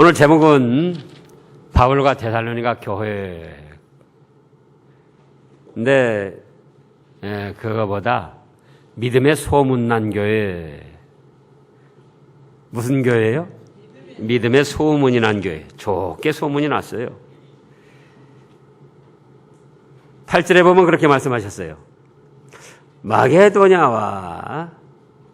오늘 제목은 바울과 데살로니가 교회. 근데 그거보다 믿음의 소문난 교회. 무슨 교회예요? 믿음의 소문이 난 교회. 좋게 소문이 났어요. 8절에 보면 그렇게 말씀하셨어요. 마게도냐와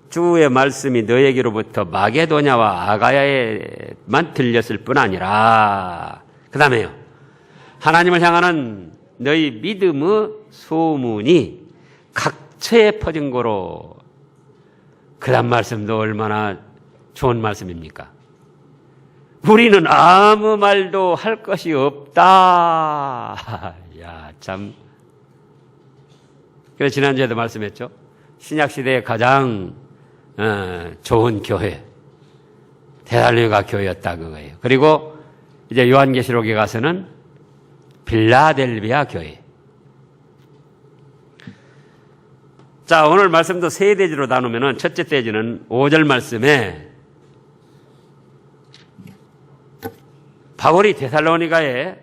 주의 말씀이 너에게로부터 마게도냐와 아가야에만 들렸을 뿐 아니라, 그 다음에요, 하나님을 향하는 너희 믿음의 소문이 각처에 퍼진 거로. 그 다음 말씀도 얼마나 좋은 말씀입니까? 우리는 아무 말도 할 것이 없다. 야, 참. 그래서 지난주에도 말씀했죠. 신약시대에 가장 좋은 교회, 데살로니가 교회였다 그거예요. 그리고 이제 요한계시록에 가서는 빌라델비아 교회. 자, 오늘 말씀도 세 대지로 나누면은 첫째 대지는 5절 말씀에 바울이 데살로니가에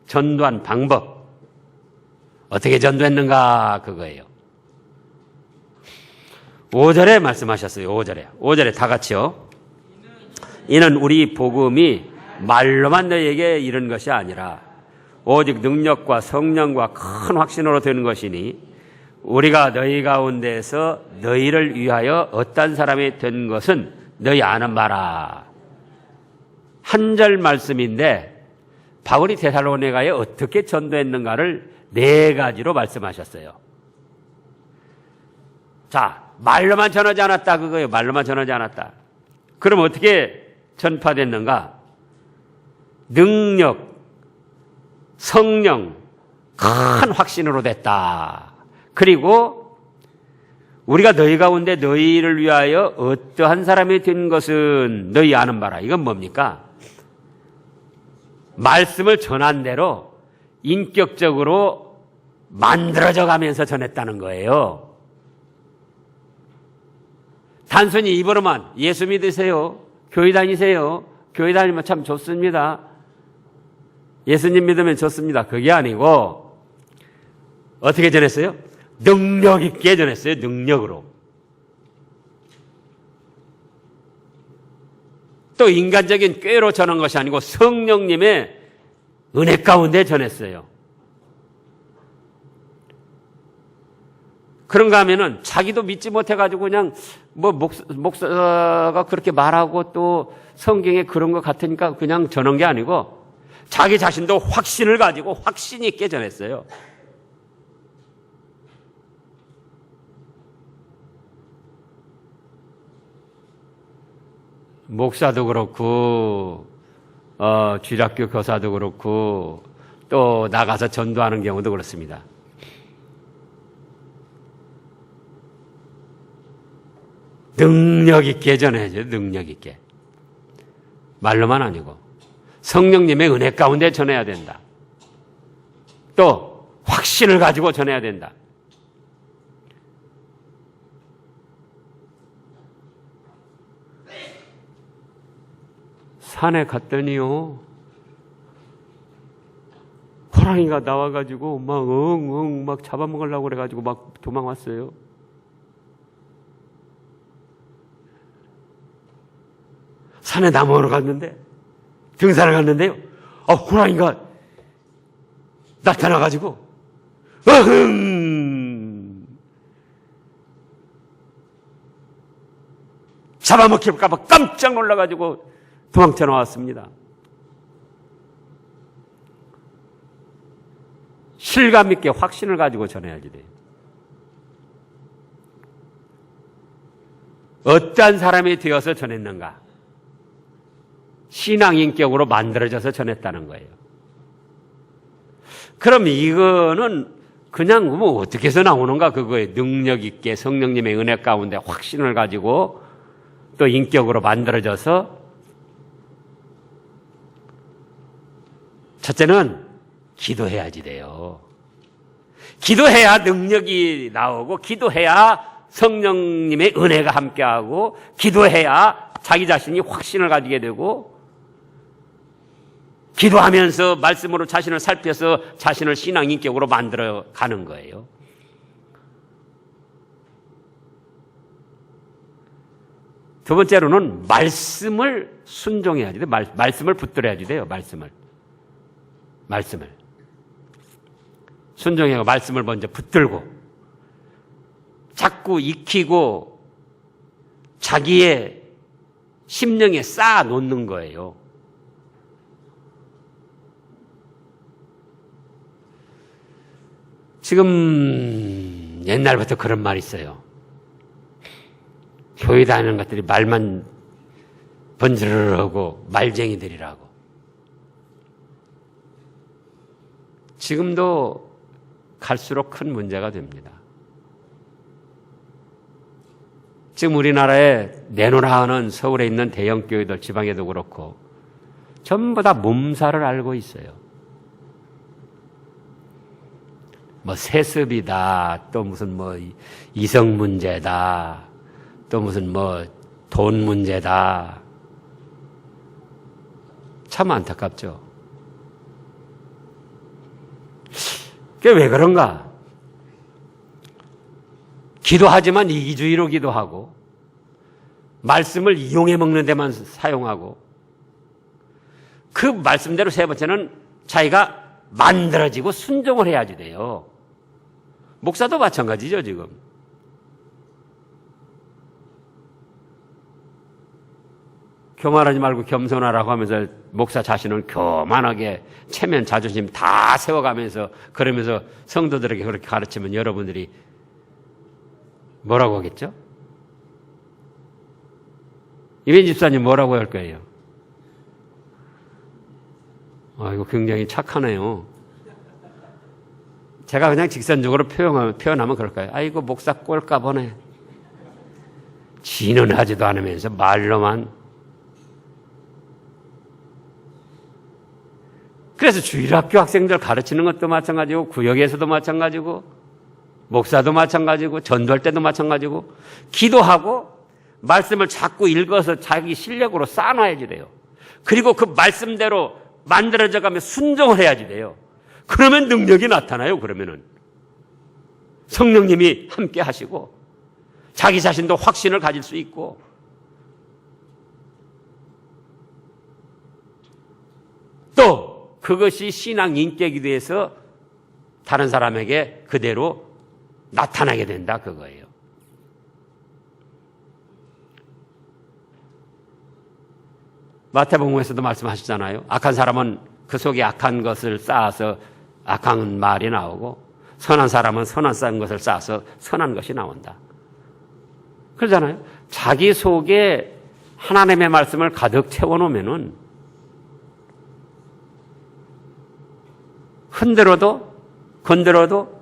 전도한 방법, 어떻게 전도했는가 그거예요. 5절에 말씀하셨어요. 5절에 다 같이요. 이는 우리 복음이 말로만 너희에게 이른 것이 아니라 오직 능력과 성령과 큰 확신으로 되는 것이니 우리가 너희 가운데서 너희를 위하여 어떤 사람이 된 것은 너희 아는 바라. 한 절 말씀인데 바울이 데살로니가에 어떻게 전도했는가를 네 가지로 말씀하셨어요. 자, 말로만 전하지 않았다 그거예요. 말로만 전하지 않았다. 그럼 어떻게 전파됐는가? 능력, 성령, 큰 확신으로 됐다. 그리고 우리가 너희 가운데 너희를 위하여 어떠한 사람이 된 것은 너희 아는 바라. 이건 뭡니까? 말씀을 전한 대로 인격적으로 만들어져 가면서 전했다는 거예요. 단순히 입으로만 예수 믿으세요, 교회 다니세요, 교회 다니면 참 좋습니다, 예수님 믿으면 좋습니다, 그게 아니고 어떻게 전했어요? 능력 있게 전했어요. 능력으로. 또 인간적인 꾀로 전한 것이 아니고 성령님의 은혜 가운데 전했어요. 그런가 하면은 자기도 믿지 못해가지고 그냥 목사가 그렇게 말하고 또 성경에 그런 것 같으니까 그냥 전한 게 아니고 자기 자신도 확신을 가지고 확신 있게 전했어요. 목사도 그렇고 주일학교 교사도 그렇고 또 나가서 전도하는 경우도 그렇습니다. 능력 있게 전해야죠. 능력 있게. 말로만 아니고 성령님의 은혜 가운데 전해야 된다. 또 확신을 가지고 전해야 된다. 산에 갔더니요, 호랑이가 나와가지고 막 엉엉 막 잡아먹으려고 그래가지고 막 도망왔어요. 산에 나무로 갔는데, 등산을 갔는데요, 호랑이가 나타나가지고, 잡아먹힐까봐 깜짝 놀라가지고 도망쳐 나왔습니다. 실감 있게 확신을 가지고 전해야지 돼요. 어떠한 사람이 되어서 전했는가? 신앙인격으로 만들어져서 전했다는 거예요. 그럼 이거는 그냥 뭐 어떻게 해서 나오는가 그거예요. 능력 있게 성령님의 은혜 가운데 확신을 가지고 또 인격으로 만들어져서, 첫째는 기도해야지 돼요. 기도해야 능력이 나오고, 기도해야 성령님의 은혜가 함께하고, 기도해야 자기 자신이 확신을 가지게 되고, 기도하면서 말씀으로 자신을 살펴서 자신을 신앙 인격으로 만들어 가는 거예요. 두 번째로는 말씀을 순종해야지 돼요. 말씀을 붙들어야지 돼요. 말씀을. 순종해서 말씀을 먼저 붙들고 자꾸 익히고 자기의 심령에 쌓아 놓는 거예요. 지금 옛날부터 그런 말이 있어요. 교회 다니는 것들이 말만 번지르르하고 말쟁이들이라고. 지금도 갈수록 큰 문제가 됩니다. 지금 우리나라에 내노라 하는 서울에 있는 대형 교회들, 지방에도 그렇고 전부 다 몸살을 앓고 있어요. 뭐 세습이다, 또 무슨 뭐 이성 문제다, 또 무슨 뭐 돈 문제다. 참 안타깝죠. 그게 왜 그런가? 기도하지만 이기주의로 기도하고 말씀을 이용해 먹는 데만 사용하고 그 말씀대로 세 번째는 자기가 만들어지고 순종을 해야지 돼요. 목사도 마찬가지죠, 지금. 교만하지 말고 겸손하라고 하면서 목사 자신을 교만하게 체면, 자존심 다 세워가면서 그러면서 성도들에게 그렇게 가르치면 여러분들이 뭐라고 하겠죠? 이민 집사님 뭐라고 할 거예요? 이거 굉장히 착하네요. 제가 그냥 직선적으로 표현하면 그럴까요? 아이고, 목사 꼴까 보네. 지는 하지도 않으면서 말로만. 그래서 주일학교 학생들 가르치는 것도 마찬가지고, 구역에서도 마찬가지고, 목사도 마찬가지고, 전도할 때도 마찬가지고, 기도하고, 말씀을 자꾸 읽어서 자기 실력으로 쌓아놔야지 돼요. 그리고 그 말씀대로 만들어져 가면 순종을 해야지 돼요. 그러면 능력이 나타나요, 그러면은. 성령님이 함께 하시고, 자기 자신도 확신을 가질 수 있고, 또, 그것이 신앙 인격이 돼서 다른 사람에게 그대로 나타나게 된다, 그거예요. 마태복음에서도 말씀하셨잖아요. 악한 사람은 그 속에 악한 것을 쌓아서 악한 말이 나오고, 선한 사람은 선한 것을 쌓아서 선한 것이 나온다. 그러잖아요. 자기 속에 하나님의 말씀을 가득 채워놓으면은 흔들어도 건드려도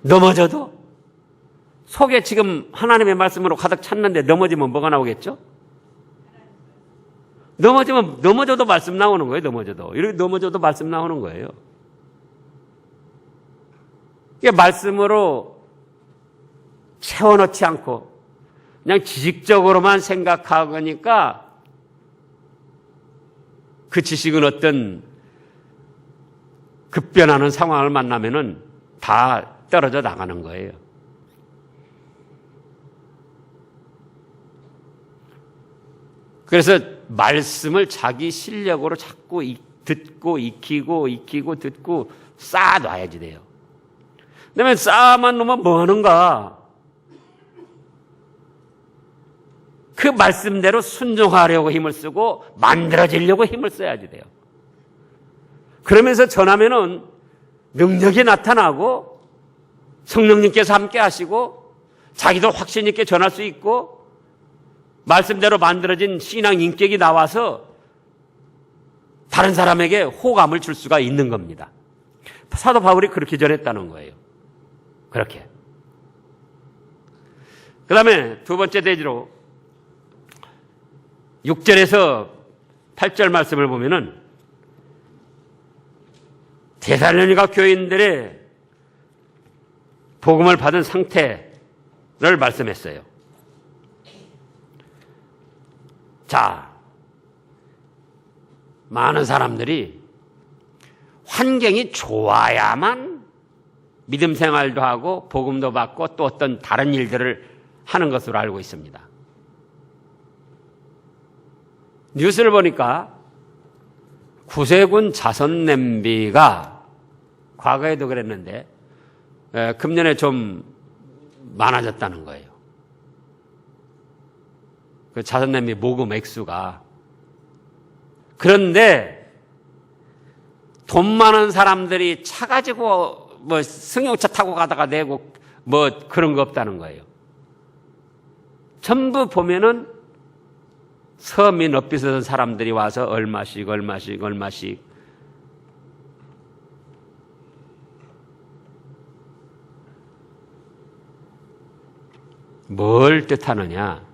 넘어져도 속에 지금 하나님의 말씀으로 가득 찼는데 넘어지면 뭐가 나오겠죠? 넘어져도 말씀 나오는 거예요. 이렇게 넘어져도 말씀 나오는 거예요. 이게 말씀으로 채워넣지 않고 그냥 지식적으로만 생각하니까 그 지식은 어떤 급변하는 상황을 만나면은 다 떨어져 나가는 거예요. 그래서 말씀을 자기 실력으로 자꾸 듣고 익히고 듣고 쌓아놔야지 돼요. 그다음에 쌓아만 놓으면 뭐 하는가? 그 말씀대로 순종하려고 힘을 쓰고 만들어지려고 힘을 써야지 돼요. 그러면서 전하면은 능력이 나타나고 성령님께서 함께 하시고 자기도 확신 있게 전할 수 있고 말씀대로 만들어진 신앙 인격이 나와서 다른 사람에게 호감을 줄 수가 있는 겁니다. 사도 바울이 그렇게 전했다는 거예요. 그렇게. 그 다음에 두 번째 대지로 6절에서 8절 말씀을 보면은 데살로니가 교인들의 복음을 받은 상태를 말씀했어요. 자, 많은 사람들이 환경이 좋아야만 믿음 생활도 하고 복음도 받고 또 어떤 다른 일들을 하는 것으로 알고 있습니다. 뉴스를 보니까 구세군 자선 냄비가 과거에도 그랬는데 금년에 좀 많아졌다는 거예요. 그 자선 냄비 모금 액수가. 그런데 돈 많은 사람들이 차 가지고 뭐 승용차 타고 가다가 내고 뭐 그런 거 없다는 거예요. 전부 보면은 서민 엇비슷한 사람들이 와서 얼마씩 뭘 뜻하느냐?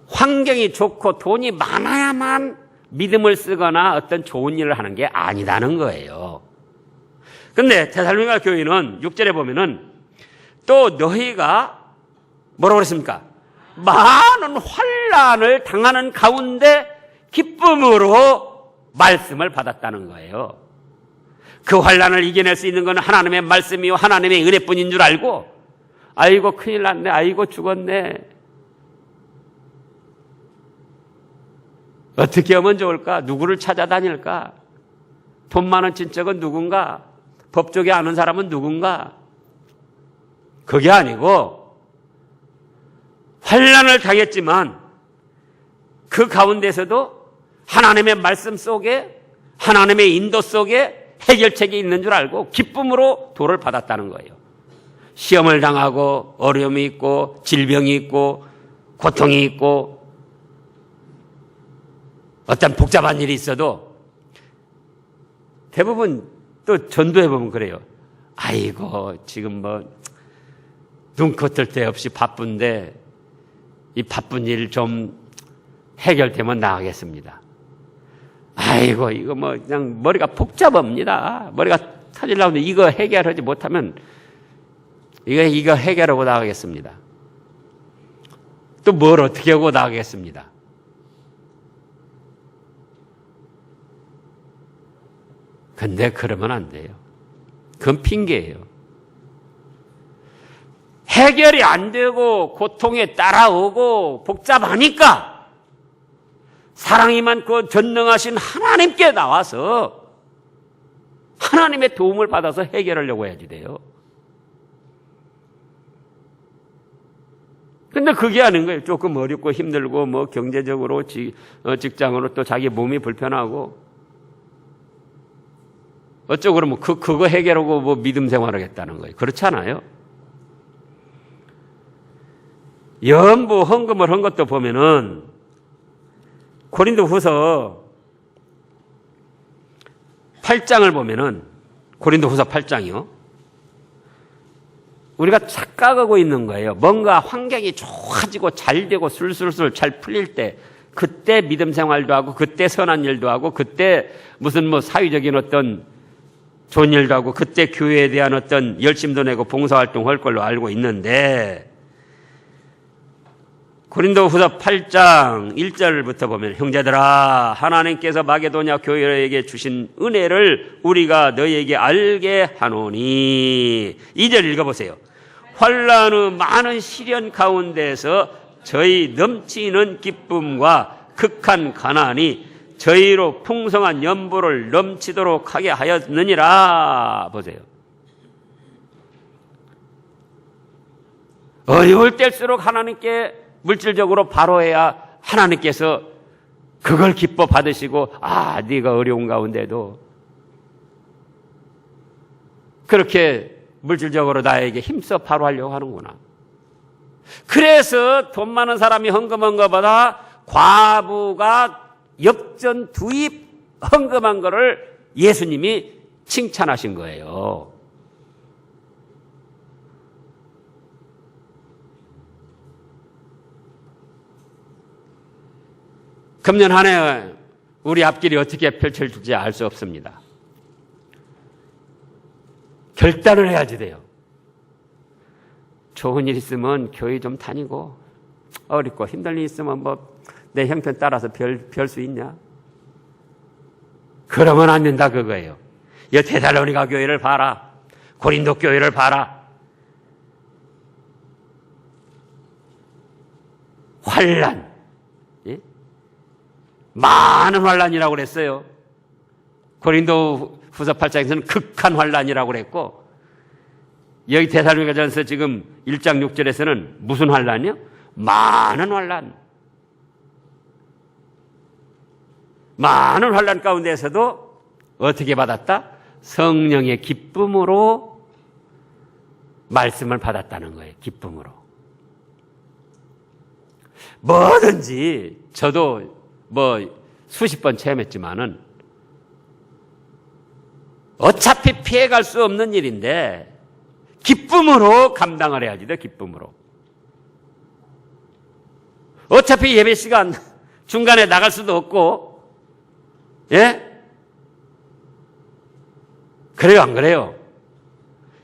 환경이 좋고 돈이 많아야만 믿음을 쓰거나 어떤 좋은 일을 하는 게 아니다는 거예요. 근데 데살로니가 교회는 6절에 보면은 또 너희가 뭐라고 그랬습니까? 많은 환난을 당하는 가운데 기쁨으로 말씀을 받았다는 거예요. 그 환난을 이겨낼 수 있는 건 하나님의 말씀이요 하나님의 은혜뿐인 줄 알고 아이고 큰일 났네, 아이고 죽었네, 어떻게 하면 좋을까? 누구를 찾아다닐까? 돈 많은 친척은 누군가? 법조계 아는 사람은 누군가? 그게 아니고 환난을 당했지만 그 가운데서도 하나님의 말씀 속에 하나님의 인도 속에 해결책이 있는 줄 알고 기쁨으로 도를 받았다는 거예요. 시험을 당하고 어려움이 있고 질병이 있고 고통이 있고 어떤 복잡한 일이 있어도 대부분 또 전도해 보면 그래요. 아이고 지금 뭐 눈코 뜰 데 없이 바쁜데 이 바쁜 일 좀 해결되면 나가겠습니다. 아이고 이거 뭐 그냥 머리가 복잡합니다. 머리가 터질라고 하는데 이거 해결하지 못하면 이거 해결하고 나가겠습니다. 또 뭘 어떻게 하고 나가겠습니다. 근데 그러면 안 돼요. 그건 핑계예요. 해결이 안 되고 고통에 따라오고 복잡하니까 사랑이 많고 전능하신 하나님께 나와서 하나님의 도움을 받아서 해결하려고 해야지 돼요. 근데 그게 아닌 거예요. 조금 어렵고 힘들고 뭐 경제적으로 직장으로 또 자기 몸이 불편하고 어쩌고 그러면 그거 해결하고 뭐 믿음 생활하겠다는 거예요. 그렇지 않아요? 연부 헌금을 한 것도 보면은 고린도후서 8장을 보면은 고린도후서 8장이요. 우리가 착각하고 있는 거예요. 뭔가 환경이 좋아지고 잘 되고 술술술 잘 풀릴 때 그때 믿음 생활도 하고 그때 선한 일도 하고 그때 무슨 뭐 사회적인 어떤 좋은 일도 하고 그때 교회에 대한 어떤 열심도 내고 봉사활동 할 걸로 알고 있는데 고린도후서 8장 1절부터 보면 형제들아 하나님께서 마게도냐 교회에게 주신 은혜를 우리가 너희에게 알게 하노니 2절 읽어보세요. 환난 후 많은 시련 가운데서 저희 넘치는 기쁨과 극한 가난이 저희로 풍성한 연보를 넘치도록 하게 하였느니라. 보세요. 어려울 때일수록 하나님께 물질적으로 바로해야 하나님께서 그걸 기뻐 받으시고 네가 어려운 가운데도 그렇게 물질적으로 나에게 힘써 바로하려고 하는구나. 그래서 돈 많은 사람이 헌금한 것보다 과부가 역전두입 헌금한 거를 예수님이 칭찬하신 거예요. 금년 한 해 우리 앞길이 어떻게 펼쳐질지 알 수 없습니다. 결단을 해야지 돼요. 좋은 일 있으면 교회 좀 다니고 어렵고 힘든 일 있으면 뭐 내 형편 따라서 별 수 있냐? 그러면 안 된다 그거예요. 이 데살로니가 교회를 봐라. 고린도 교회를 봐라. 환난, 예? 많은 환난이라고 그랬어요. 고린도 후서 8장에서는 극한 환난이라고 그랬고, 여기 데살로니가전서 지금 1장 6절에서는 무슨 환난이요? 많은 환난. 많은 환난 가운데에서도 어떻게 받았다? 성령의 기쁨으로 말씀을 받았다는 거예요. 기쁨으로. 뭐든지 저도 수십 번 체험했지만은 어차피 피해갈 수 없는 일인데 기쁨으로 감당을 해야지 돼. 기쁨으로. 어차피 예배 시간 중간에 나갈 수도 없고, 예? 그래요, 안 그래요?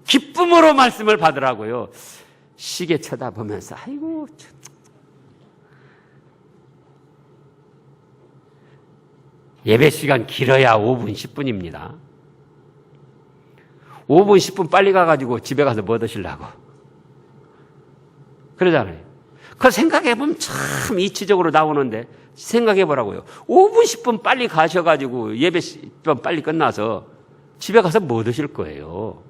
기쁨으로 말씀을 받으라고요. 시계 쳐다보면서, 아이고, 예배 시간 길어야 5분, 10분입니다. 5분, 10분 빨리 가가지고 집에 가서 뭐 드시려고. 그러잖아요. 그걸 생각해보면 참 이치적으로 나오는데, 생각해보라고요. 5분, 10분 빨리 가셔가지고 예배 좀 빨리 끝나서 집에 가서 뭐 드실 거예요?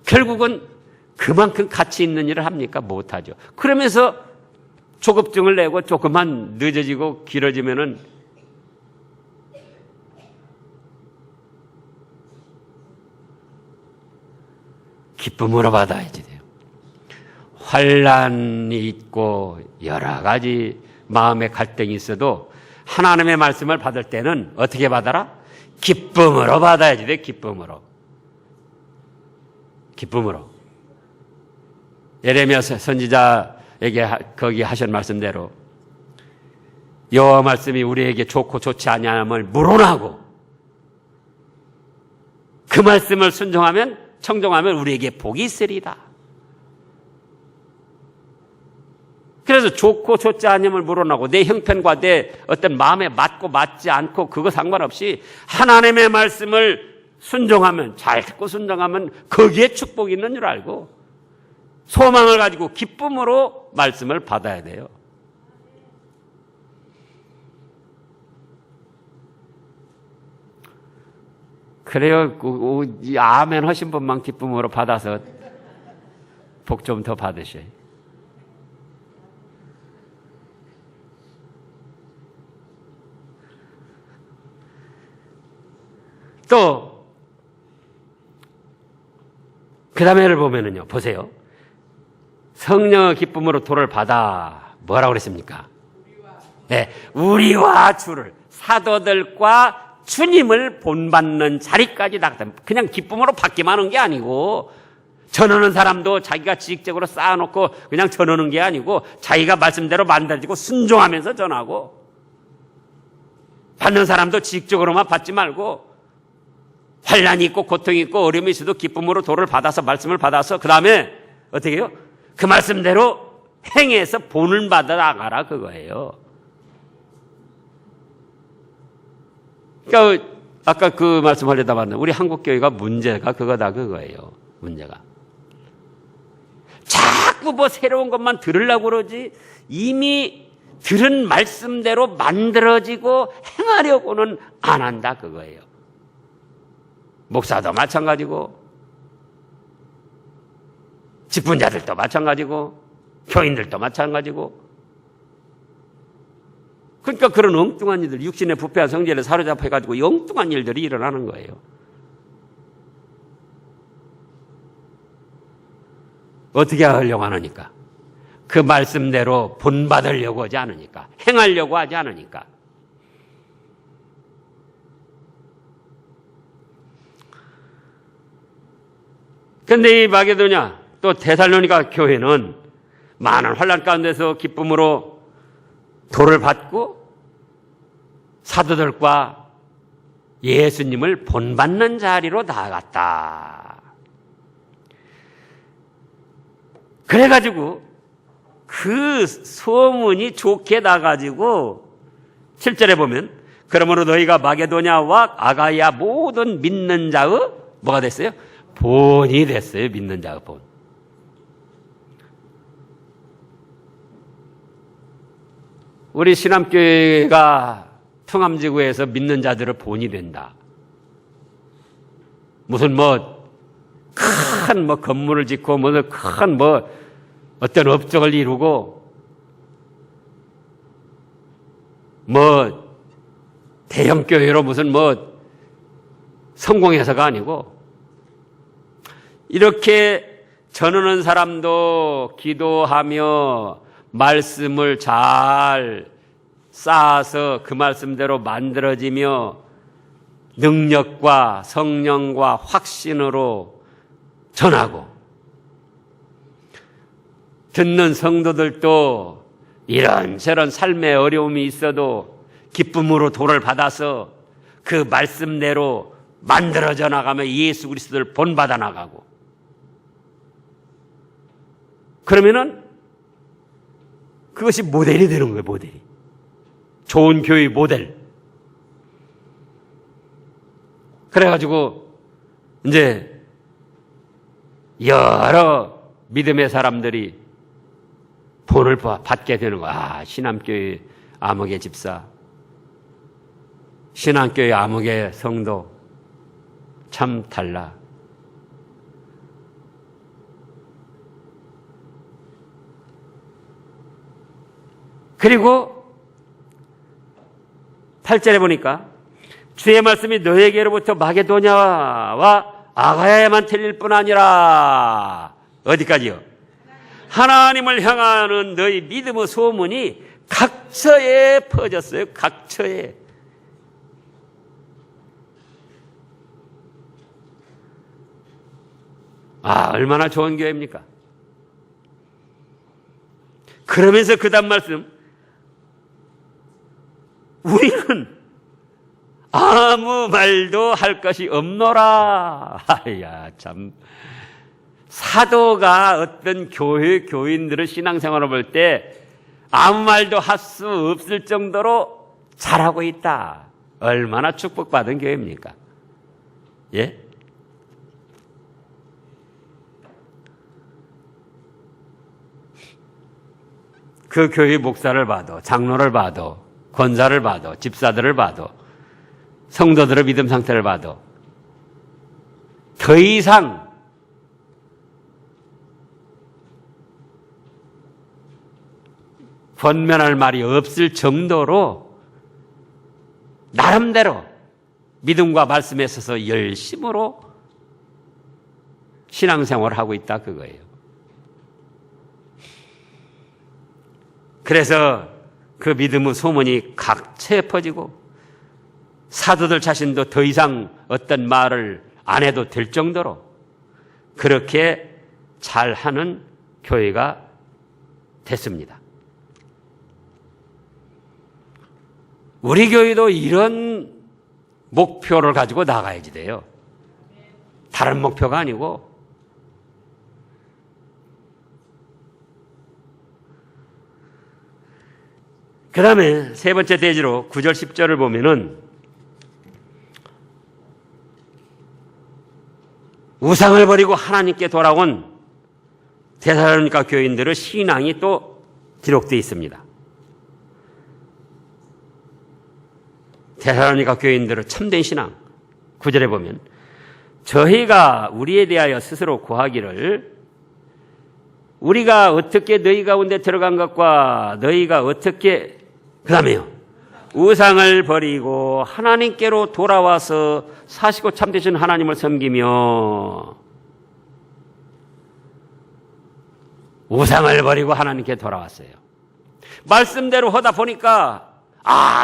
결국은 그만큼 가치 있는 일을 합니까? 못하죠. 그러면서 조급증을 내고 조금만 늦어지고 길어지면은 기쁨으로 받아야지 돼요. 환난이 있고 여러 가지 마음의 갈등이 있어도 하나님의 말씀을 받을 때는 어떻게 받아라? 기쁨으로 받아야지 돼. 기쁨으로. 기쁨으로. 예레미야 선지자에게 거기 하신 말씀대로 여호와 말씀이 우리에게 좋고 좋지 아니함을 물어나고 그 말씀을 순종하면 청종하면 우리에게 복이 있으리다. 그래서 좋고 좋지 않음을 물어나고 내 형편과 내 어떤 마음에 맞고 맞지 않고 그거 상관없이 하나님의 말씀을 순종하면, 잘 듣고 순종하면 거기에 축복이 있는 줄 알고 소망을 가지고 기쁨으로 말씀을 받아야 돼요. 그래요. 아멘 하신 분만 기쁨으로 받아서 복 좀 더 받으셔요. 또 그 다음에를 보면은요, 보세요. 성령의 기쁨으로 도를 받아 뭐라고 그랬습니까? 네, 우리와 주를, 사도들과 주님을 본받는 자리까지 나갔다. 그냥 기쁨으로 받기만 하는 게 아니고, 전하는 사람도 자기가 지식적으로 쌓아놓고 그냥 전하는 게 아니고 자기가 말씀대로 만들어지고 순종하면서 전하고, 받는 사람도 지식적으로만 받지 말고 환난이 있고 고통이 있고 어려움이 있어도 기쁨으로 도를 받아서 말씀을 받아서 그 다음에 어떻게 해요? 그 말씀대로 행해서 본을 받아 나가라 그거예요. 그러니까 아까 그 말씀하려다 봤는데 우리 한국교회가 문제가 그거예요. 문제가. 자꾸 뭐 새로운 것만 들으려고 그러지 이미 들은 말씀대로 만들어지고 행하려고는 안 한다 그거예요. 목사도 마찬가지고 직분자들도 마찬가지고 교인들도 마찬가지고. 그러니까 그런 엉뚱한 일들, 육신의 부패한 성질에 사로잡혀가지고 엉뚱한 일들이 일어나는 거예요. 어떻게 하려고 하느니까? 그 말씀대로 본받으려고 하지 않으니까, 행하려고 하지 않으니까. 근데 이 마게도냐 또 데살로니가 교회는 많은 환난 가운데서 기쁨으로 도를 받고 사도들과 예수님을 본받는 자리로 나아갔다. 그래가지고 그 소문이 좋게 나가지고 7절에 보면 그러므로 너희가 마게도냐와 아가야 모든 믿는 자의 뭐가 됐어요? 본이 됐어요. 믿는 자의 본. 우리 신암교회가 평암지구에서 믿는 자들의 본이 된다. 무슨 큰 건물을 짓고 무슨 큰 어떤 업적을 이루고 대형 교회로 무슨 성공해서가 아니고 이렇게 전하는 사람도 기도하며 말씀을 잘 쌓아서 그 말씀대로 만들어지며 능력과 성령과 확신으로 전하고 듣는 성도들도 이런저런 삶의 어려움이 있어도 기쁨으로 도를 받아서 그 말씀대로 만들어져 나가며 예수 그리스도를 본받아 나가고 그러면은 그것이 모델이 되는 거예요. 모델이. 좋은 교회 모델. 그래가지고 이제 여러 믿음의 사람들이 본을 받게 되는 거야. 신암교회 아무개 집사, 신암교회 아무개 성도 참 달라. 그리고 8절에 보니까 주의 말씀이 너에게로부터 마게도냐와 아가야에만 들릴 뿐 아니라 어디까지요? 하나님을 향하는 너희 믿음의 소문이 각처에 퍼졌어요. 각처에. 얼마나 좋은 교회입니까? 그러면서 그 다음 말씀, 우리는 아무 말도 할 것이 없노라. 참. 사도가 어떤 교인들의 신앙생활을 볼 때 아무 말도 할 수 없을 정도로 잘하고 있다. 얼마나 축복받은 교회입니까? 예? 그 교회 목사를 봐도, 장로를 봐도, 권사를 봐도, 집사들을 봐도, 성도들의 믿음 상태를 봐도 더 이상 권면할 말이 없을 정도로 나름대로 믿음과 말씀에 있어서 열심으로 신앙생활을 하고 있다 그거예요. 그래서 그 믿음의 소문이 각처에 퍼지고 사도들 자신도 더 이상 어떤 말을 안 해도 될 정도로 그렇게 잘하는 교회가 됐습니다. 우리 교회도 이런 목표를 가지고 나가야지 돼요. 다른 목표가 아니고 그 다음에 세 번째 대지로 9절 10절을 보면은 우상을 버리고 하나님께 돌아온 데살로니가 교인들의 신앙이 또 기록되어 있습니다. 데살로니가 교인들의 참된 신앙 9절에 보면 저희가 우리에 대하여 스스로 구하기를 우리가 어떻게 너희 가운데 들어간 것과 너희가 어떻게 그 다음에요 우상을 버리고 하나님께로 돌아와서 사시고 참되신 하나님을 섬기며 우상을 버리고 하나님께 돌아왔어요. 말씀대로 하다 보니까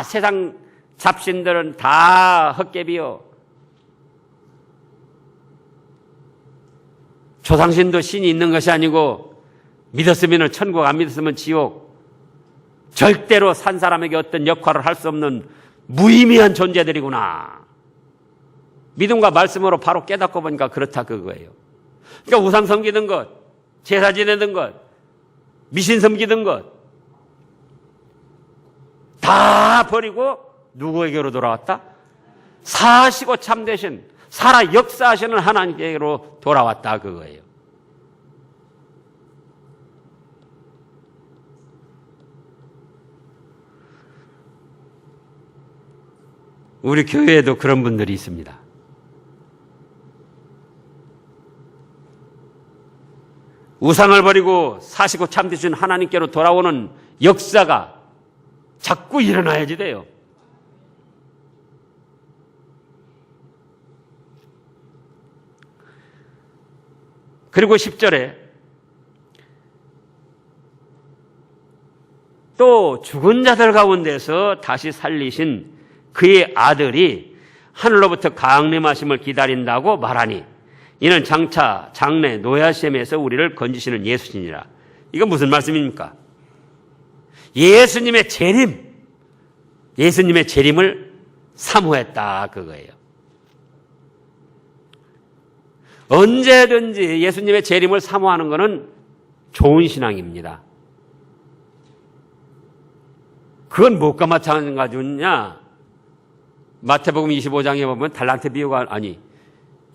세상 잡신들은 다 헛개비요. 조상신도 신이 있는 것이 아니고 믿었으면 천국, 안 믿었으면 지옥. 절대로 산 사람에게 어떤 역할을 할 수 없는 무의미한 존재들이구나. 믿음과 말씀으로 바로 깨닫고 보니까 그렇다 그거예요. 그러니까 우상 섬기는 것, 제사 지내는 것, 미신 섬기는 것 다 버리고 누구에게로 돌아왔다? 사시고 참되신, 살아 역사하시는 하나님께로 돌아왔다 그거예요. 우리 교회에도 그런 분들이 있습니다. 우상을 버리고 사시고 참되신 하나님께로 돌아오는 역사가 자꾸 일어나야지 돼요. 그리고 10절에 또 죽은 자들 가운데서 다시 살리신 그의 아들이 하늘로부터 강림하심을 기다린다고 말하니 이는 장차 장래 노야심에서 우리를 건지시는 예수시니라. 이건 무슨 말씀입니까? 예수님의 재림, 예수님의 재림을 사모했다 그거예요. 언제든지 예수님의 재림을 사모하는 것은 좋은 신앙입니다. 그건 무엇과 마찬가지냐? 마태복음 25장에 보면 달란트 비유가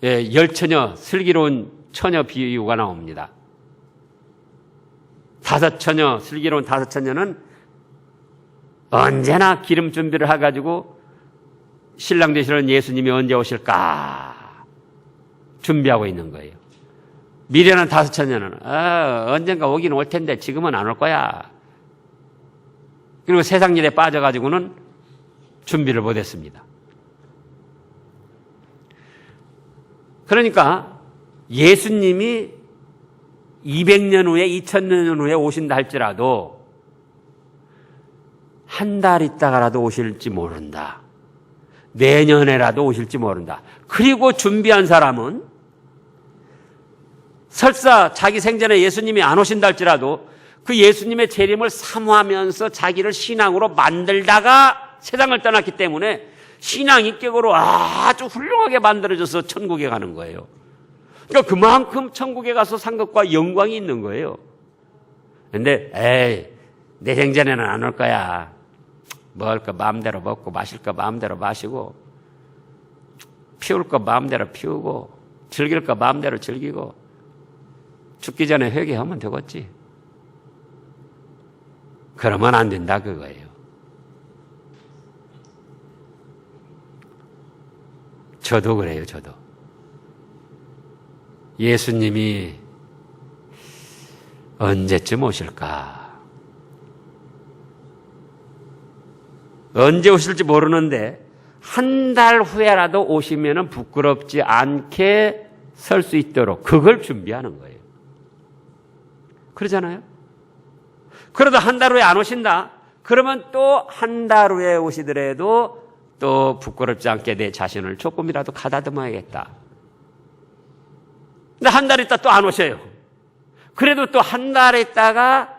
열처녀, 슬기로운 처녀 비유가 나옵니다. 다섯 처녀, 슬기로운 다섯 처녀는 언제나 기름 준비를 해가지고 신랑 되시는 예수님이 언제 오실까 준비하고 있는 거예요. 미련한 다섯 처녀는 언젠가 오긴 올 텐데 지금은 안 올 거야. 그리고 세상 일에 빠져가지고는 준비를 못했습니다. 그러니까 예수님이 200년 후에 2000년 후에 오신다 할지라도 한 달 있다가라도 오실지 모른다. 내년에라도 오실지 모른다. 그리고 준비한 사람은 설사 자기 생전에 예수님이 안 오신다 할지라도 그 예수님의 재림을 사모하면서 자기를 신앙으로 만들다가 세상을 떠났기 때문에 신앙 인격으로 아주 훌륭하게 만들어져서 천국에 가는 거예요. 그러니까 그만큼 천국에 가서 상급과 영광이 있는 거예요. 그런데 내 생전에는 안 올 거야. 먹을 거 마음대로 먹고 마실 거 마음대로 마시고 피울 거 마음대로 피우고 즐길 거 마음대로 즐기고 죽기 전에 회개하면 되겠지. 그러면 안 된다 그거예요. 저도 그래요. 저도 예수님이 언제쯤 오실까? 언제 오실지 모르는데 한 달 후에라도 오시면 부끄럽지 않게 설 수 있도록 그걸 준비하는 거예요. 그러잖아요. 그러다 한 달 후에 안 오신다. 그러면 또 한 달 후에 오시더라도 또 부끄럽지 않게 내 자신을 조금이라도 가다듬어야겠다. 근데 한 달 있다 또 안 오셔요. 그래도 또 한 달 있다가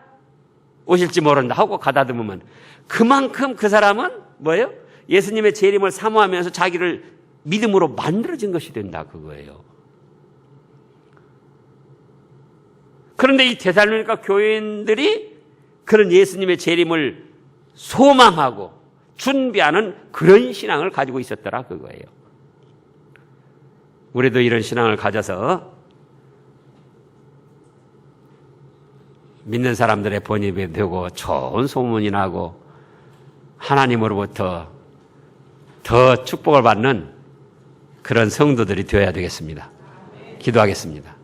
오실지 모른다 하고 가다듬으면 그만큼 그 사람은 뭐예요? 예수님의 재림을 사모하면서 자기를 믿음으로 만들어진 것이 된다 그거예요. 그런데 이 데살로니가 교인들이 그런 예수님의 재림을 소망하고 준비하는 그런 신앙을 가지고 있었더라 그거예요. 우리도 이런 신앙을 가져서 믿는 사람들의 본입이 되고 좋은 소문이 나고 하나님으로부터 더 축복을 받는 그런 성도들이 되어야 되겠습니다. 기도하겠습니다.